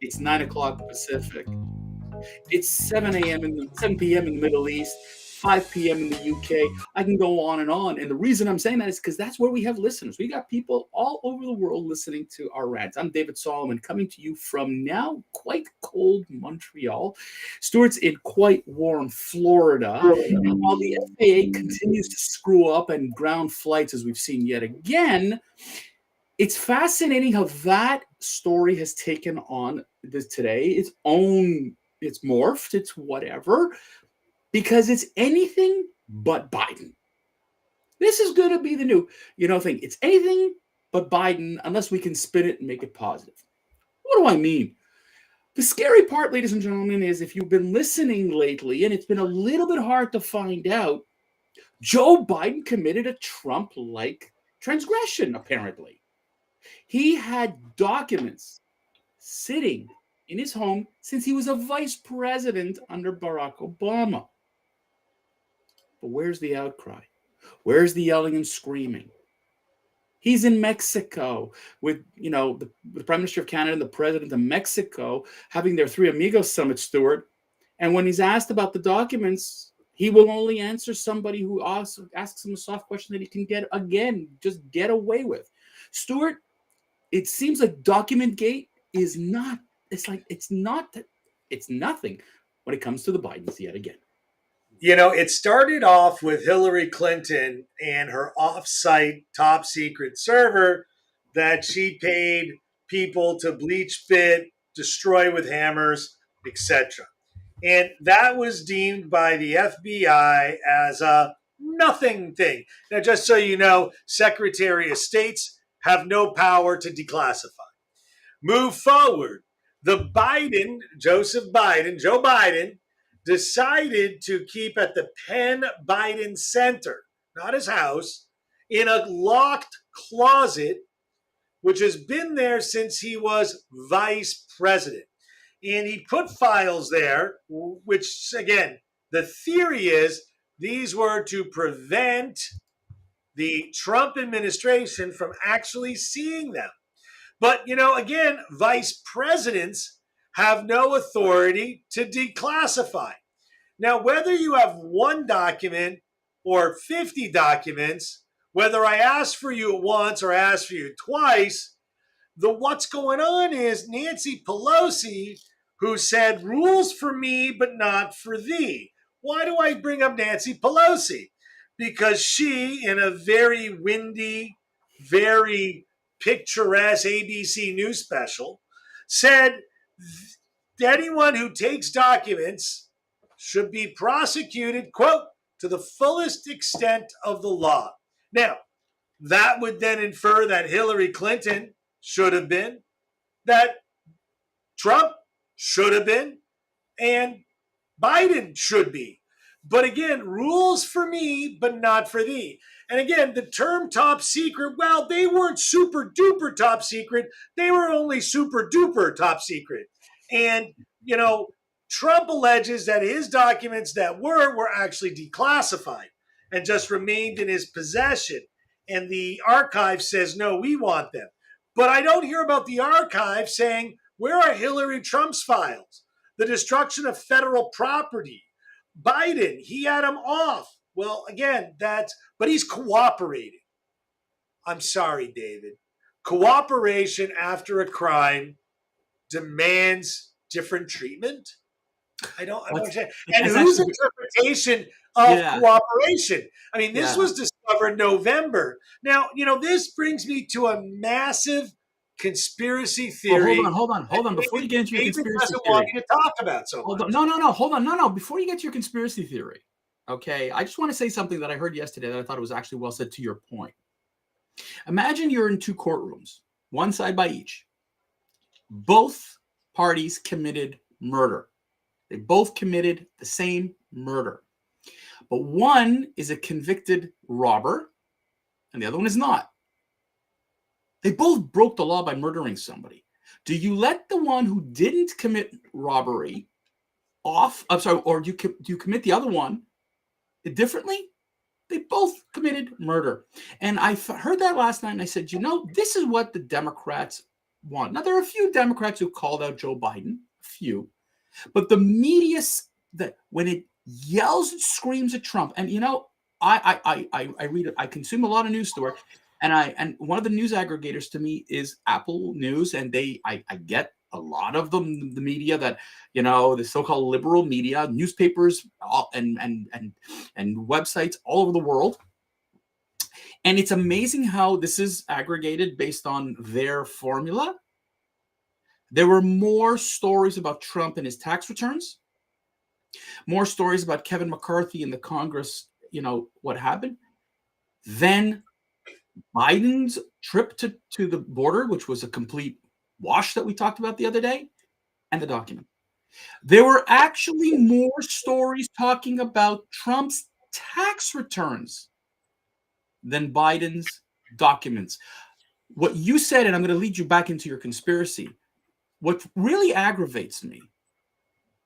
It's 9 o'clock Pacific. It's 7 p.m. in the Middle East, 5 p.m. in the UK. I can go on and on. And the reason I'm saying that is because that's where we have listeners. We got people all over the world listening to our rants. I'm David Solomon, coming to you from now quite cold Montreal. Stuart's in quite warm Florida. And while the FAA continues to screw up and ground flights, as we've seen yet again, it's fascinating how that story has taken on its own, it's morphed, it's whatever, because it's anything but Biden. This is going to be the new, thing. It's anything but Biden unless we can spin it and make it positive. What do I mean? The scary part, ladies and gentlemen, is if you've been listening lately, and it's been a little bit hard to find out, Joe Biden committed a Trump-like transgression, apparently. He had documents sitting in his home since he was a vice president under Barack Obama. But where's the outcry? Where's the yelling and screaming? He's in Mexico with, the Prime Minister of Canada and the President of Mexico having their Three Amigos Summit, Stuart. And when he's asked about the documents, he will only answer somebody who asks him a soft question that he can get away with. Stuart, it seems like Documentgate is not, it's nothing when it comes to the Bidens yet again. It started off with Hillary Clinton and her off-site top secret server that she paid people to bleach fit, destroy with hammers, etc. And that was deemed by the FBI as a nothing thing. Now, just so you know, Secretary of States have no power to declassify. Move forward. Joe Biden, decided to keep at the Penn Biden Center, not his house, in a locked closet, which has been there since he was vice president. And he put files there, which, again, the theory is these were to prevent the Trump administration from actually seeing them. But, again, vice presidents have no authority to declassify. Now, whether you have one document or 50 documents, whether I ask for you once or ask for you twice, what's going on is Nancy Pelosi, who said rules for me but not for thee. Why do I bring up Nancy Pelosi? Because she, in a very windy, very picturesque ABC News special, said anyone who takes documents should be prosecuted, quote, to the fullest extent of the law. Now, that would then infer that Hillary Clinton should have been, that Trump should have been, and Biden should be. But again, rules for me, but not for thee. And again, the term top secret, well, they weren't super duper top secret. They were only super duper top secret. And, Trump alleges that his documents that were actually declassified and just remained in his possession. And the archive says, no, we want them. But I don't hear about the archive saying, where are Hillary Trump's files? The destruction of federal property. Biden, he had him off. Well, again, but he's cooperating. I'm sorry, David. Cooperation after a crime demands different treatment? I don't understand. And whose interpretation of cooperation? I mean, this was discovered November. Now, this brings me to a massive conspiracy theory. Oh, hold on. Before you get into your conspiracy doesn't want me to talk about so much. Hold on. No. Before you get to your conspiracy theory, okay, I just want to say something that I heard yesterday that I thought was actually well said to your point. Imagine you're in two courtrooms, one side by each. Both parties committed murder. They both committed the same murder. But one is a convicted robber, and the other one is not. They both broke the law by murdering somebody. Do you let the one who didn't commit robbery off? I'm sorry, or do you commit the other one differently? They both committed murder. And I heard that last night, and I said, this is what the Democrats want. Now, there are a few Democrats who called out Joe Biden, a few, but the media, that when it yells and screams at Trump, and I read it, I consume a lot of news, Stuart, and one of the news aggregators to me is Apple News, and I get a lot of the media that, the so-called liberal media, newspapers, and websites all over the world. And it's amazing how this is aggregated based on their formula. There were more stories about Trump and his tax returns, more stories about Kevin McCarthy in the Congress, what happened, than Biden's trip to the border, which was a complete wash that we talked about the other day, and the document. There were actually more stories talking about Trump's tax returns than Biden's documents. What you said, and I'm going to lead you back into your conspiracy, what really aggravates me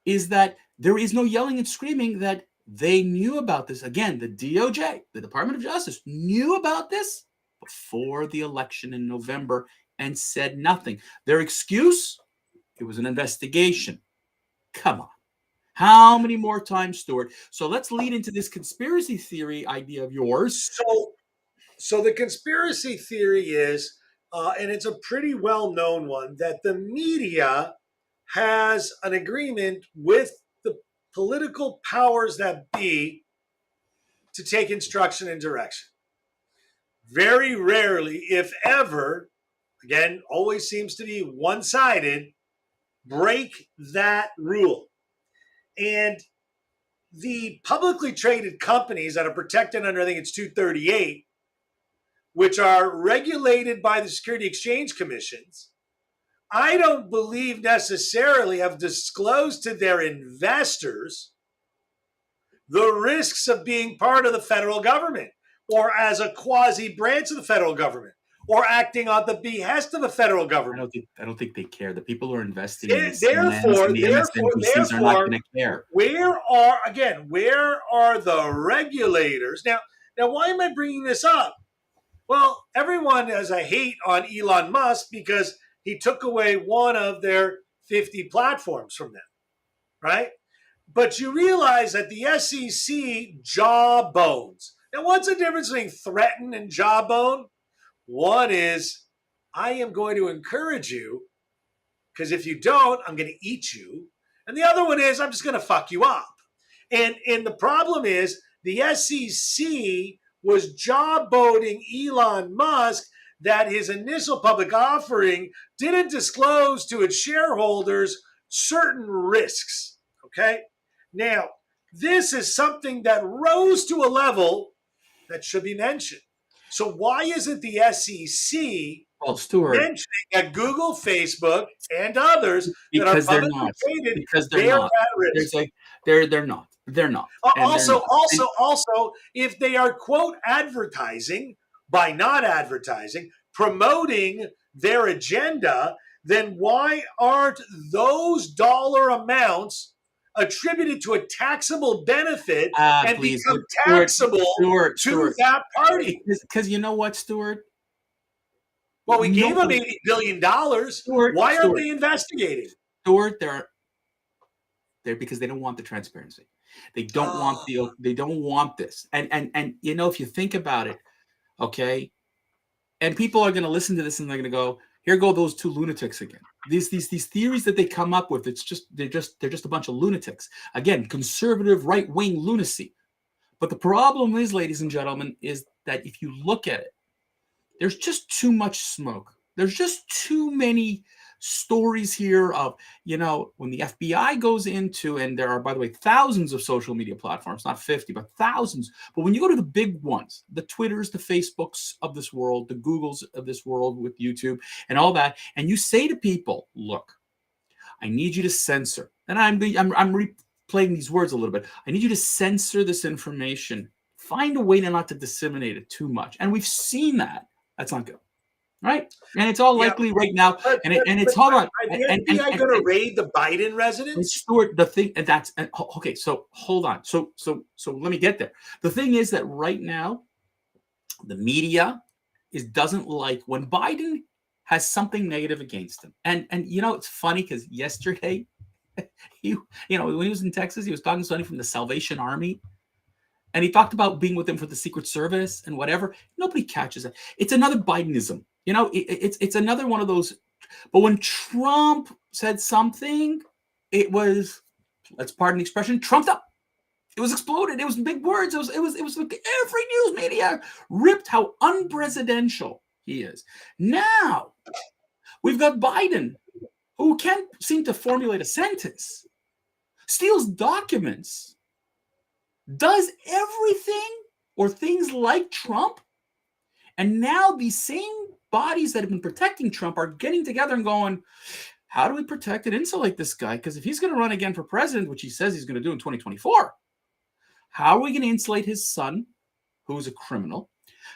is that there is no yelling and screaming that they knew about this. Again, the DOJ, the Department of Justice, knew about this before the election in November and said nothing. Their excuse, it was an investigation. Come on. How many more times, Stuart? So let's lead into this conspiracy theory idea of yours. So the conspiracy theory is, and it's a pretty well-known one, that the media has an agreement with the political powers that be to take instruction and direction. Very rarely, if ever, again, always seems to be one-sided, break that rule. And the publicly traded companies that are protected under, I think it's 238, which are regulated by the Security Exchange Commissions, I don't believe necessarily have disclosed to their investors the risks of being part of the federal government, or as a quasi branch of the federal government, or acting on the behest of the federal government. I don't think they care. The people who are investing in these therefore, MSNBCs are not going to care. Where are the regulators? Now, why am I bringing this up? Well, everyone has a hate on Elon Musk because he took away one of their 50 platforms from them, right? But you realize that the SEC jawbones. Now, what's the difference between threaten and jawbone? One is, I am going to encourage you, because if you don't, I'm going to eat you. And the other one is, I'm just going to fuck you up. And the problem is, the SEC was jawboning Elon Musk that his initial public offering didn't disclose to its shareholders certain risks, okay? Now, this is something that rose to a level that should be mentioned. So why isn't the SEC mentioning that Google, Facebook, and others that are publicly traded, because they're not at risk? They're not. Also, if they are, quote, advertising by not advertising, promoting their agenda, then why aren't those dollar amounts attributed to a taxable benefit and become taxable to that party? Because you know what, Stuart? Well, we gave them $80 billion. Why aren't they investigating? Stuart, they're because they don't want the transparency. They don't want this. And if you think about it, okay, and people are going to listen to this and they're going to go, here go those two lunatics again. These theories that they come up with, they're just a bunch of lunatics. Again, conservative right-wing lunacy. But the problem is, ladies and gentlemen, is that if you look at it, there's just too much smoke. There's just too many stories here of, when the FBI goes into, and there are, by the way, thousands of social media platforms, not 50, but thousands. But when you go to the big ones, the Twitters, the Facebooks of this world, the Googles of this world with YouTube and all that, and you say to people, look, I need you to censor, and I'm replaying these words a little bit. I need you to censor this information. Find a way not to disseminate it too much. And we've seen that. That's not good. Right, and it's all likely right now, and it's hold on. Are the FBI going to raid the Biden residence? Stuart, the thing okay. So hold on. So let me get there. The thing is that right now, the media doesn't like when Biden has something negative against him. And it's funny because yesterday, when he was in Texas, he was talking to somebody from the Salvation Army. And he talked about being with him for the Secret Service and whatever. Nobody catches it. It's another Bidenism. It's another one of those. But when Trump said something, it was, let's pardon the expression, trumped up. It was exploded. It was big words. It was like every news media ripped how unpresidential he is. Now we've got Biden, who can't seem to formulate a sentence, steals documents, does everything or things like Trump. And now these same bodies that have been protecting Trump are getting together and going, how do we protect and insulate this guy? Because if he's going to run again for president, which he says he's going to do in 2024, how are we going to insulate his son, who is a criminal?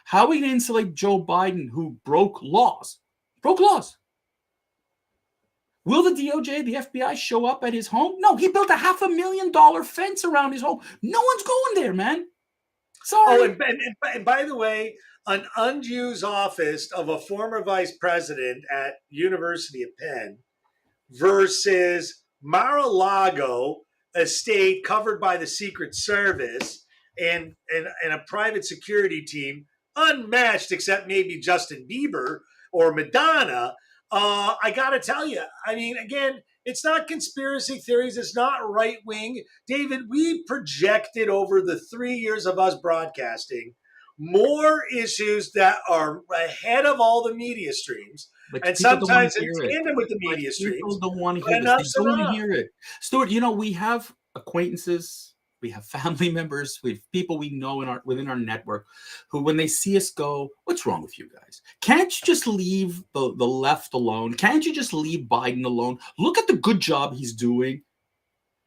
How are we going to insulate Joe Biden, who broke laws? Will the DOJ, the FBI show up at his home? No, he built a $500,000 fence around his home. No one's going there, man. Sorry. Oh, and by the way, an unused office of a former vice president at University of Penn versus Mar-a-Lago estate covered by the Secret Service and a private security team unmatched except maybe Justin Bieber or Madonna. I got to tell you, I mean, again, it's not conspiracy theories. It's not right wing. David, we projected over the 3 years of us broadcasting more issues that are ahead of all the media streams. But and sometimes in tandem with the media streams. People don't want to hear this. They don't hear it. Stuart, we have acquaintances, we have family members, we have people we know within our network who, when they see us, go, what's wrong with you guys? Can't you just leave the left alone? Can't you just leave Biden alone? Look at the good job he's doing.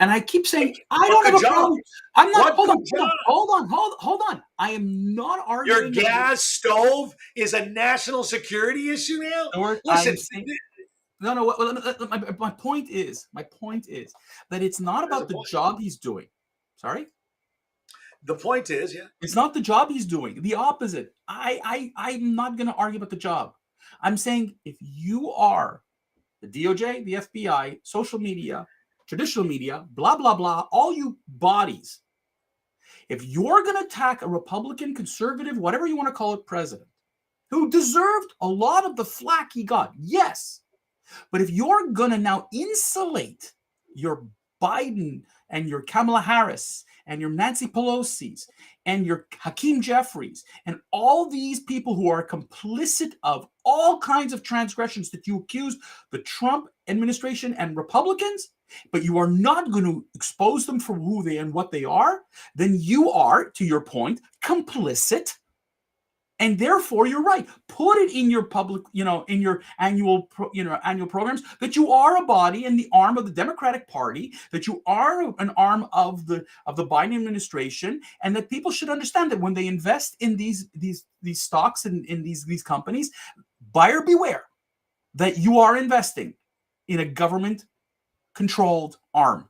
And I keep saying, I don't have a problem. I'm not. Hold on. I am not arguing. Your gas stove is a national security issue now. Listen. No. My point is that it's not about the job he's doing. Sorry. The point is, yeah, it's not the job he's doing. The opposite. I'm not going to argue about the job. I'm saying if you are the DOJ, the FBI, social media, traditional media, blah, blah, blah, all you bodies, if you're going to attack a Republican, conservative, whatever you want to call it, president, who deserved a lot of the flack he got, yes. But if you're going to now insulate your Biden and your Kamala Harris and your Nancy Pelosi's and your Hakeem Jeffries and all these people who are complicit of all kinds of transgressions that you accuse the Trump administration and Republicans, but you are not going to expose them for who they and what they are, then you are, to your point, complicit. And therefore, you're right. Put it in your public, in your annual programs that you are a body and the arm of the Democratic Party, that you are an arm of the Biden administration, and that people should understand that when they invest in these stocks and in these companies, buyer beware that you are investing in a government-controlled arm.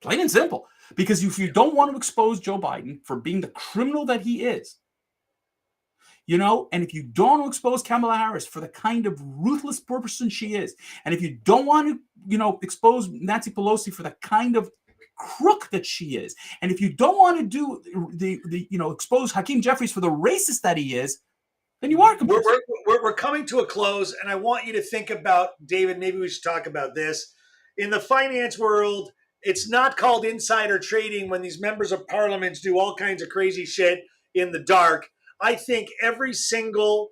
Plain and simple. Because if you don't want to expose Joe Biden for being the criminal that he is, and if you don't want to expose Kamala Harris for the kind of ruthless person she is, and if you don't want to, expose Nancy Pelosi for the kind of crook that she is, and if you don't want to do expose Hakeem Jeffries for the racist that he is, then you are complicit. We're coming to a close, and I want you to think about, David, maybe we should talk about this. In the finance world, it's not called insider trading when these members of parliaments do all kinds of crazy shit in the dark. I think every single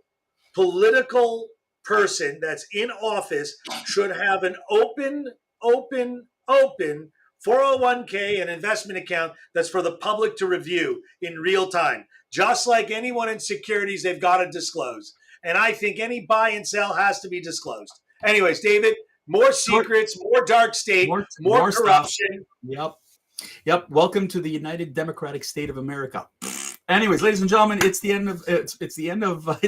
political person that's in office should have an open 401k and investment account that's for the public to review in real time. Just like anyone in securities, they've got to disclose. And I think any buy and sell has to be disclosed. Anyways, David, more secrets, more dark state, more corruption. Stuff. Yep. Welcome to the United Democratic State of America. Anyways, ladies and gentlemen, it's the end of it's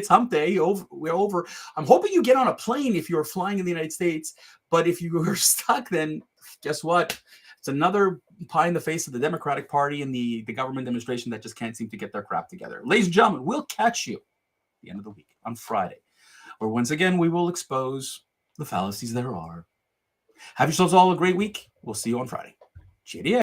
hump day. We're over. I'm hoping you get on a plane if you're flying in the United States. But if you are stuck, then guess what? It's another pie in the face of the Democratic Party and the government administration that just can't seem to get their crap together. Ladies and gentlemen, we'll catch you at the end of the week on Friday where once again we will expose the fallacies there are. Have yourselves all a great week. We'll see you on Friday. Cheerio.